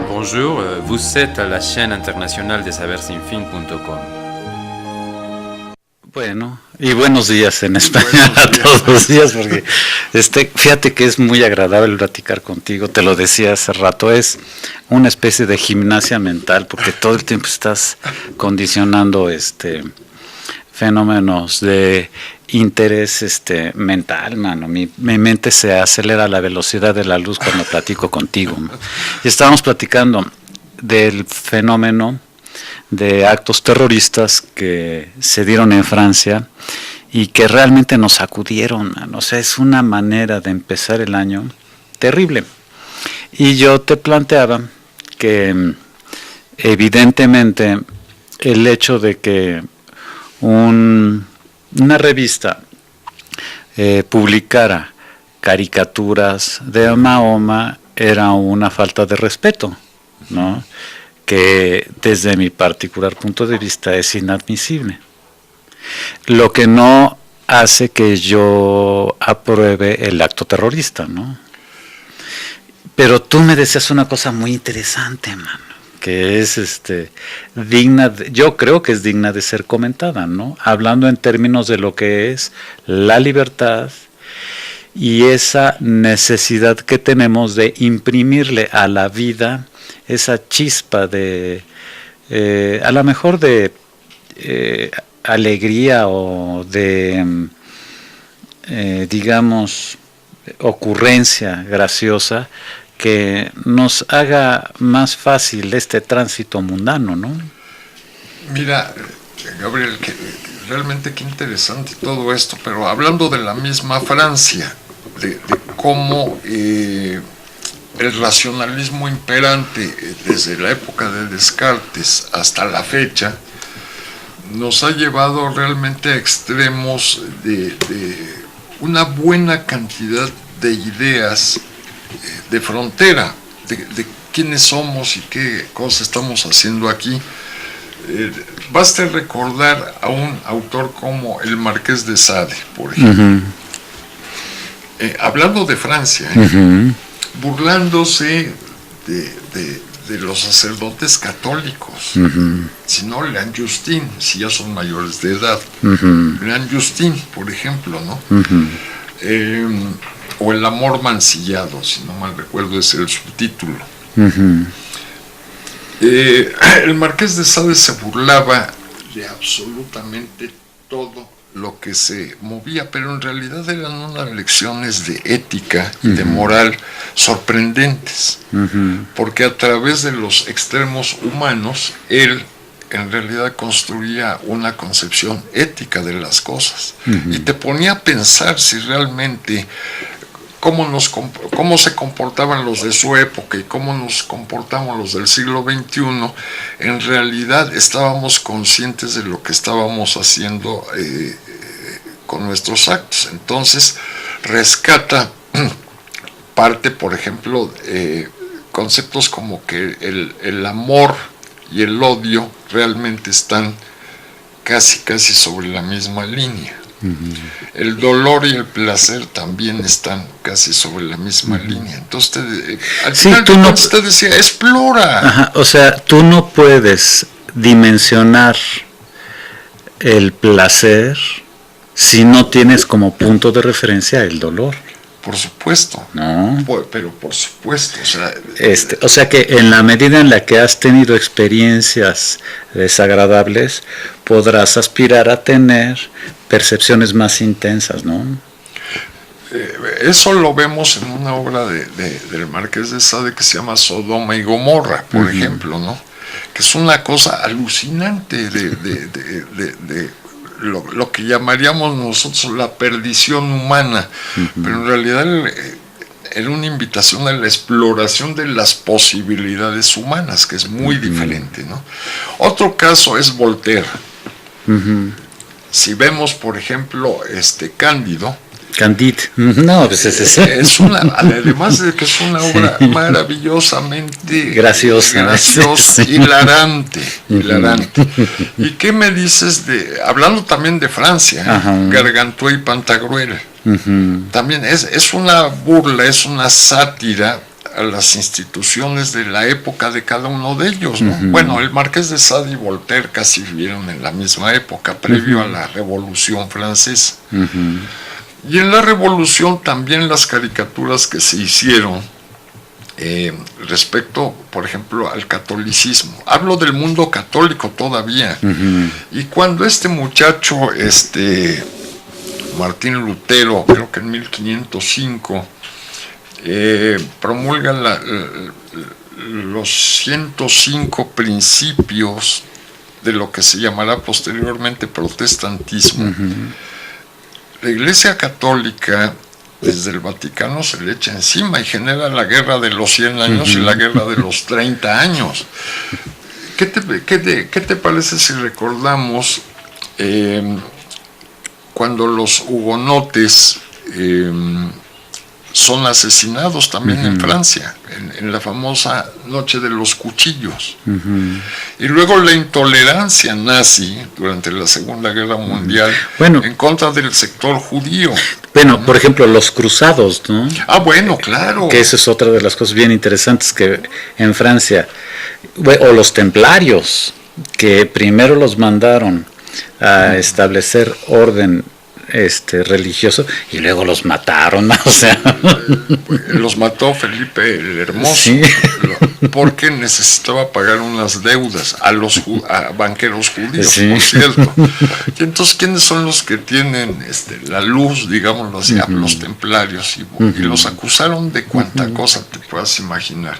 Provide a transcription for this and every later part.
Bonjour, vous êtes à la chaîne internationale de sabersinfin.com. Bueno, y buenos días en español a todos los días, porque fíjate que es muy agradable platicar contigo, te lo decía hace rato, es una especie de gimnasia mental, porque todo el tiempo estás condicionando fenómenos de interés mental, mano. Mi mente se acelera a la velocidad de la luz cuando platico contigo. Y estábamos platicando del fenómeno de actos terroristas que se dieron en Francia y que realmente nos sacudieron, mano. O sea, es una manera de empezar el año terrible. Y yo te planteaba que evidentemente el hecho de que una revista publicara caricaturas de Mahoma era una falta de respeto, ¿no? Que desde mi particular punto de vista es inadmisible. Lo que no hace que yo apruebe el acto terrorista, ¿no? Pero tú me decías una cosa muy interesante, mano, que es digna, yo creo que es digna de ser comentada, ¿no? Hablando en términos de lo que es la libertad y esa necesidad que tenemos de imprimirle a la vida esa chispa de, a lo mejor de alegría o de, digamos, ocurrencia graciosa que nos haga más fácil este tránsito mundano, ¿no? Mira, Gabriel, realmente qué interesante todo esto, pero hablando de la misma Francia, de cómo el racionalismo imperante desde la época de Descartes hasta la fecha nos ha llevado realmente a extremos de una buena cantidad de ideas de frontera, de quiénes somos y qué cosas estamos haciendo aquí. Basta recordar a un autor como el Marqués de Sade, por ejemplo, hablando de Francia, burlándose de los sacerdotes católicos. Si no, lean Justin, si ya son mayores de edad. Lean Justin, por ejemplo, ¿no? O El amor mancillado, si no mal recuerdo, es el subtítulo. El Marqués de Sade se burlaba de absolutamente todo lo que se movía, pero en realidad eran unas lecciones de ética y de moral sorprendentes, porque a través de los extremos humanos, él en realidad construía una concepción ética de las cosas, y te ponía a pensar si realmente cómo se comportaban los de su época y cómo nos comportamos los del siglo XXI, en realidad estábamos conscientes de lo que estábamos haciendo con nuestros actos. Entonces rescata parte, por ejemplo, conceptos como que el amor y el odio realmente están casi sobre la misma línea. El dolor y el placer también están casi sobre la misma línea. Entonces, al final te decía, explora. Ajá, o sea, tú no puedes dimensionar el placer si no tienes como punto de referencia el dolor. Por supuesto. No. Pero por supuesto. O sea que en la medida en la que has tenido experiencias desagradables, podrás aspirar a tener percepciones más intensas, ¿no? Eso lo vemos en una obra del Marqués de Sade que se llama Sodoma y Gomorra, por ejemplo, ¿no? Que es una cosa alucinante de lo que llamaríamos nosotros la perdición humana, pero en realidad era una invitación a la exploración de las posibilidades humanas, que es muy diferente, ¿no? Otro caso es Voltaire. Si vemos, por ejemplo, Cándido, no, pues es una, además de que es una obra maravillosamente graciosa, hilarante. ¿Y qué me dices hablando también de Francia, Gargantua y Pantagruel? También es una burla, es una sátira a las instituciones de la época de cada uno de ellos, ¿no? Bueno, el Marqués de Sade y Voltaire casi vivieron en la misma época, previo a la Revolución Francesa. Y en la Revolución también las caricaturas que se hicieron respecto, por ejemplo, al catolicismo. Hablo del mundo católico todavía. Y cuando este muchacho, Martín Lutero, creo que en 1505, promulga los 105 principios de lo que se llamará posteriormente protestantismo. La Iglesia Católica desde el Vaticano se le echa encima y genera la guerra de los 100 años y la guerra de los 30 años. ¿Qué te parece si recordamos cuando los hugonotes son asesinados también en Francia, en la famosa Noche de los Cuchillos? Y luego la intolerancia nazi durante la Segunda Guerra Mundial en contra del sector judío. Bueno, por ejemplo, los cruzados, ¿no? Ah, bueno, claro. Que esa es otra de las cosas bien interesantes que en Francia, o los templarios, que primero los mandaron a establecer orden religioso y luego los mataron, o sea, los mató Felipe el Hermoso, sí, porque necesitaba pagar unas deudas a banqueros judíos, sí, por cierto. Y entonces, ¿quiénes son los que tienen la luz, digámoslo así? Los templarios, y los acusaron de cuanta cosa te puedas imaginar.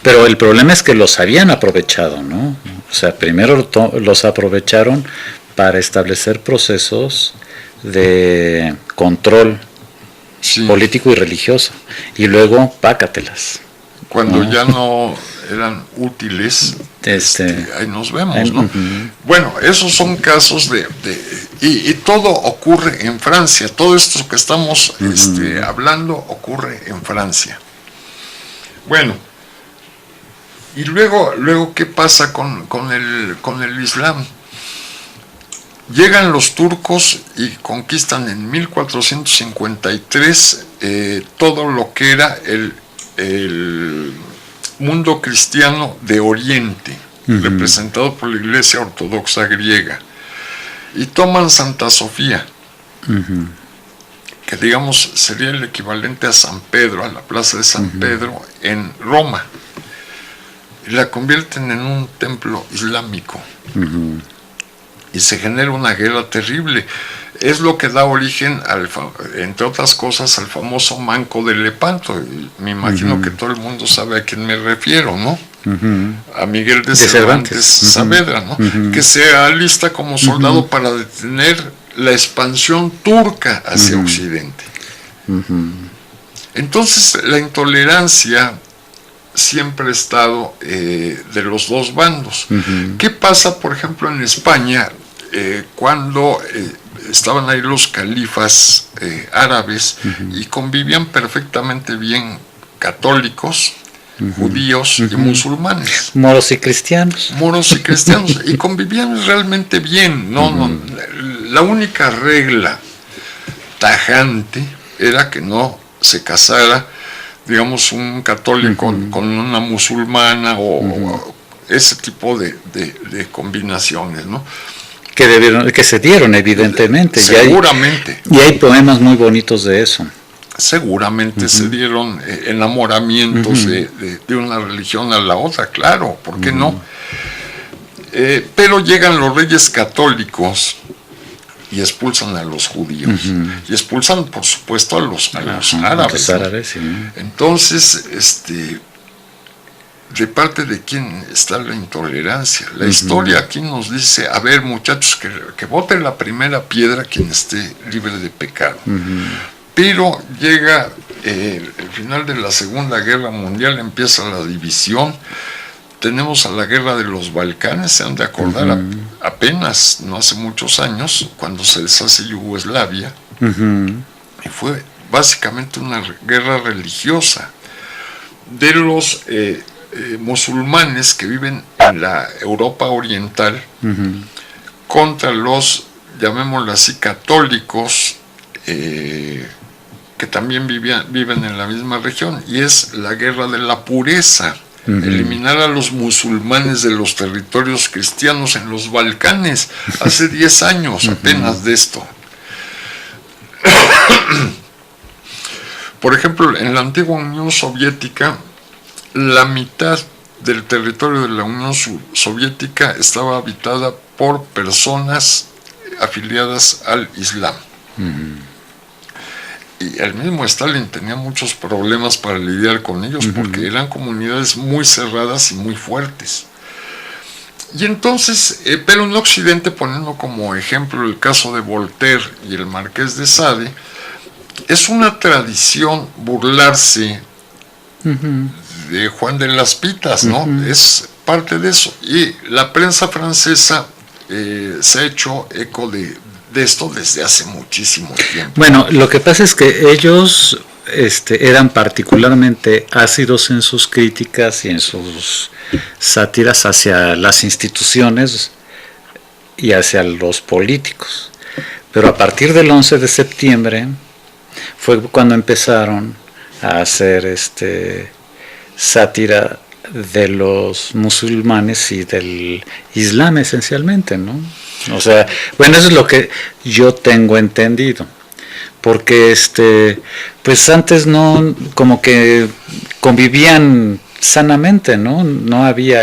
Pero el problema es que los habían aprovechado, ¿no? O sea, primero los aprovecharon para establecer procesos de control político y religioso, y luego pácatelas. Cuando ya no eran útiles, ahí nos vemos, ¿no? Bueno, esos son casos y todo ocurre en Francia. Todo esto que estamos hablando ocurre en Francia. Bueno, y luego ¿qué pasa con el Islam? Llegan los turcos y conquistan en 1453 todo lo que era el mundo cristiano de Oriente, representado por la Iglesia Ortodoxa griega, y toman Santa Sofía, que digamos sería el equivalente a San Pedro, a la plaza de San Pedro en Roma, y la convierten en un templo islámico. Y se genera una guerra terrible. Es lo que da origen, entre otras cosas, al famoso Manco de Lepanto. Me imagino que todo el mundo sabe a quién me refiero, ¿no? A Miguel de Cervantes Saavedra, ¿no? Que se alista como soldado para detener la expansión turca hacia Occidente. Entonces, la intolerancia siempre ha estado de los dos bandos. ¿Qué pasa, por ejemplo, en España, cuando estaban ahí los califas árabes y convivían perfectamente bien católicos, judíos y musulmanes? Moros y cristianos. Y convivían realmente bien. La única regla tajante era que no se casara, digamos, un católico con una musulmana o ese tipo de combinaciones, ¿no? Que se dieron, evidentemente. Seguramente. Y hay poemas muy bonitos de eso. Seguramente se dieron enamoramientos de una religión a la otra, claro, ¿por qué no? Pero llegan los reyes católicos y expulsan a los judíos, y expulsan, por supuesto, a los árabes. Sí. Entonces, ¿de parte de quién está la intolerancia? La historia aquí nos dice, a ver, muchachos, que bote la primera piedra quien esté libre de pecado. Pero llega el final de la Segunda Guerra Mundial, empieza la división. Tenemos a la guerra de los Balcanes, se han de acordar, apenas, no hace muchos años, cuando se deshace Yugoslavia, y fue básicamente una guerra religiosa de los musulmanes que viven en la Europa Oriental contra los, llamémoslo así, católicos, que que también viven en la misma región, y es la guerra de la pureza. Eliminar a los musulmanes de los territorios cristianos en los Balcanes, hace 10 años apenas de esto. Por ejemplo, en la antigua Unión Soviética, la mitad del territorio de la Unión Soviética estaba habitada por personas afiliadas al Islam. Y el mismo Stalin tenía muchos problemas para lidiar con ellos, porque eran comunidades muy cerradas y muy fuertes. Y entonces, pero en Occidente, poniendo como ejemplo el caso de Voltaire y el Marqués de Sade, es una tradición burlarse de Juan de las Pitas, ¿no? Es parte de eso. Y la prensa francesa se ha hecho eco de esto desde hace muchísimo tiempo. Bueno, lo que pasa es que ellos eran particularmente ácidos en sus críticas y en sus sátiras hacia las instituciones y hacia los políticos. Pero a partir del 11 de septiembre fue cuando empezaron a hacer sátira de los musulmanes y del Islam esencialmente, ¿no? O sea, bueno, eso es lo que yo tengo entendido, porque pues antes no, como que convivían sanamente, ¿no? No había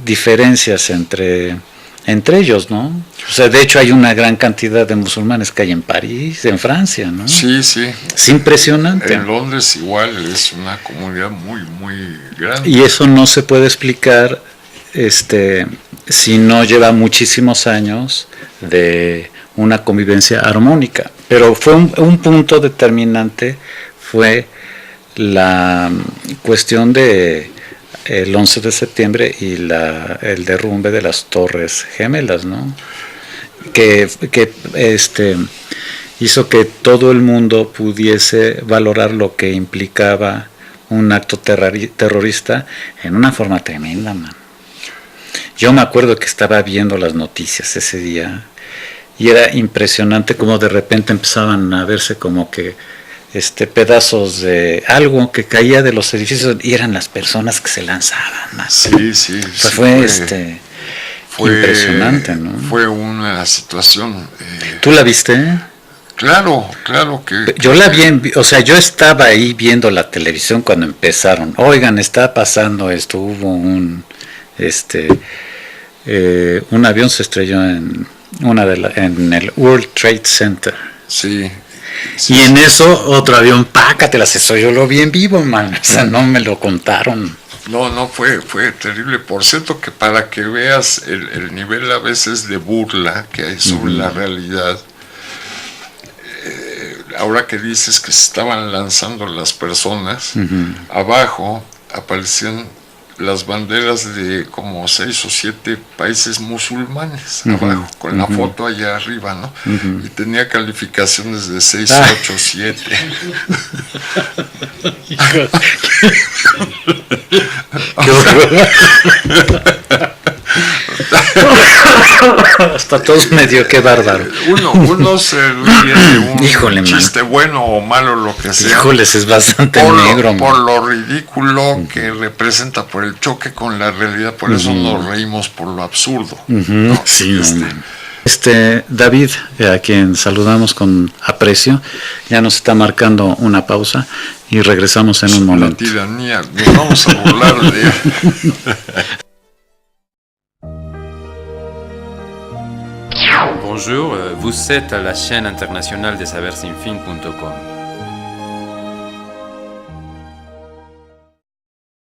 diferencias entre ellos, ¿no? O sea, de hecho hay una gran cantidad de musulmanes que hay en París, en Francia, ¿no? Sí, sí. Es impresionante. En Londres igual es una comunidad muy, muy grande. Y eso no se puede explicar si no lleva muchísimos años de una convivencia armónica. Pero fue un punto determinante, fue la cuestión de el 11 de septiembre y el derrumbe de las Torres Gemelas, ¿no? Que hizo que todo el mundo pudiese valorar lo que implicaba un acto terrorista en una forma tremenda, man. Yo me acuerdo que estaba viendo las noticias ese día y era impresionante como de repente empezaban a verse como que pedazos de algo que caía de los edificios y eran las personas que se lanzaban, man. Sí, sí. Pues fue impresionante, ¿no? Fue una situación. ¿Tú la viste? Claro, claro que. Yo la vi, o sea, yo estaba ahí viendo la televisión cuando empezaron. Oigan, está pasando esto, hubo un avión se estrelló en el World Trade Center. Sí. Sí, y en eso otro avión, pácatelas, eso yo lo vi en vivo, man. O sea, no me lo contaron. No, fue terrible. Por cierto, que para que veas el nivel a veces de burla que hay sobre la realidad, ahora que dices que se estaban lanzando las personas, abajo aparecían las banderas de como 6 o 7 países musulmanes, abajo, con la foto allá arriba, ¿no? Y tenía calificaciones de 6, 8, 7. ¡Qué horror! Hasta todos medio, qué bárbaro. Uno se ríe de un Híjole, chiste bueno o malo, lo que sea. Híjoles, es bastante negro, por lo ridículo que representa, por el choque con la realidad. Por eso nos reímos por lo absurdo, ¿no? Sí, David, a quien saludamos con aprecio, ya nos está marcando una pausa y regresamos en un momento. La tiranía, nos vamos a burlar de él. Bonjour, vous êtes à la chaîne internationale des saversinfin.com.